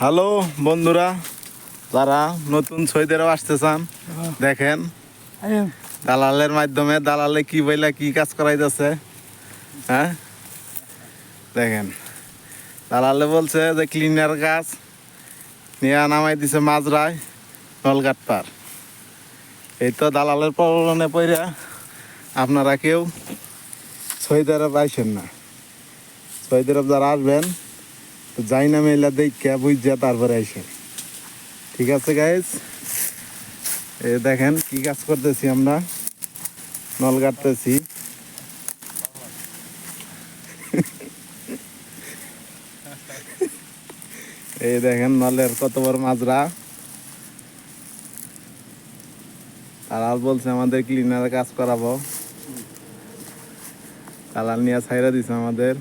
Hello বন্ধুরা, যারা নতুন সৌদি আরব আসতে চান দেখেন দালালের মাধ্যমে দালালে কি বইলা কি কাজ করাইতেছে। হ্যাঁ দেখেন, দালালে বলছে যে ক্লিনার কাজ নিয়ে নামাই দিছে মাজরায় নলঘাট পার। এই তো দালালের প্রলোভনে পড়া আপনারা কেউ সৌদি আরব আইসেন না। সৌদি আরব যারা আসবেন যাই না মেলা দেখা বুঝা তারপরে আইসেন, ঠিক আছে গাইজ? এ দেখেন কি কাজ করতেছি আমরা, নল কাটতেছি। এই দেখেন নলের কত বড় মাজরা। দালাল বলছে আমাদের ক্লিনার কাজ করাবো, দালাল নিয়ে ছাইরা দিছে আমাদের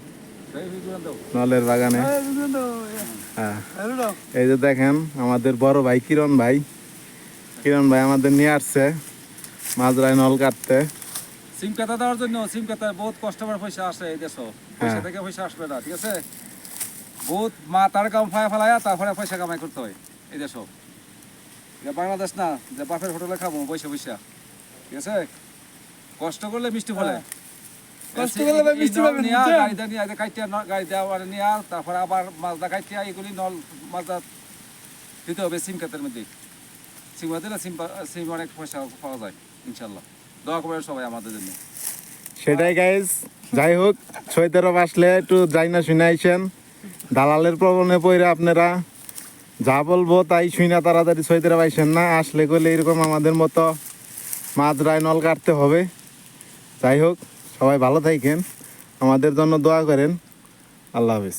নলের বাগানে। হ্যাঁ, এই যে দেখেন আমাদের বড় ভাই কিরণ ভাই আমাদের নিয়ে আসছে মাজরায় নল কাটতে। সিম কাটা দেওয়ার জন্য সিম কাটা বহুত কষ্টকর পয়সা আসে এই দেশ, পয়সা থেকে পয়সা আসবে না, ঠিক আছে? বহুত তার কাম ফেলায়া তারপরে পয়সা কামাই করতে হয় এই দেশ। এটা বাংলাদেশ না যে বাপের হোটেলে খাবো পয়সা পয়সা, ঠিক আছে? কষ্ট করলে মিষ্টি ফলে। গাড়িটা নিয়ে কাইটিয়া গাড়ি দেওয়া নিয়ে তারপরে আবার মাছটা কাইটিয়া এগুলি নল মাছটা দিতে হবে সিম কাতের মধ্যে। সিম দিলে সিম অনেক পয়সা পাওয়া যায় ইনশাল্লাহ। দোয়া করবেন সবাই আমাদের জন্য। সেটাই গাইজ, যাই হোক সৌদি আরব আসলে একটু যাই না শুনে আইসেন। দালালের প্রবণে পড়ে আপনারা যা বলবো তাই শুনে তাড়াতাড়ি সৌদি আরব আইসেন না। আসলে করলে এরকম আমাদের মতো মাজরায় নল কাটতে হবে। যাই হোক সবাই ভালো থাকেন, আমাদের জন্য দোয়া করেন। আল্লাহ হাফিজ।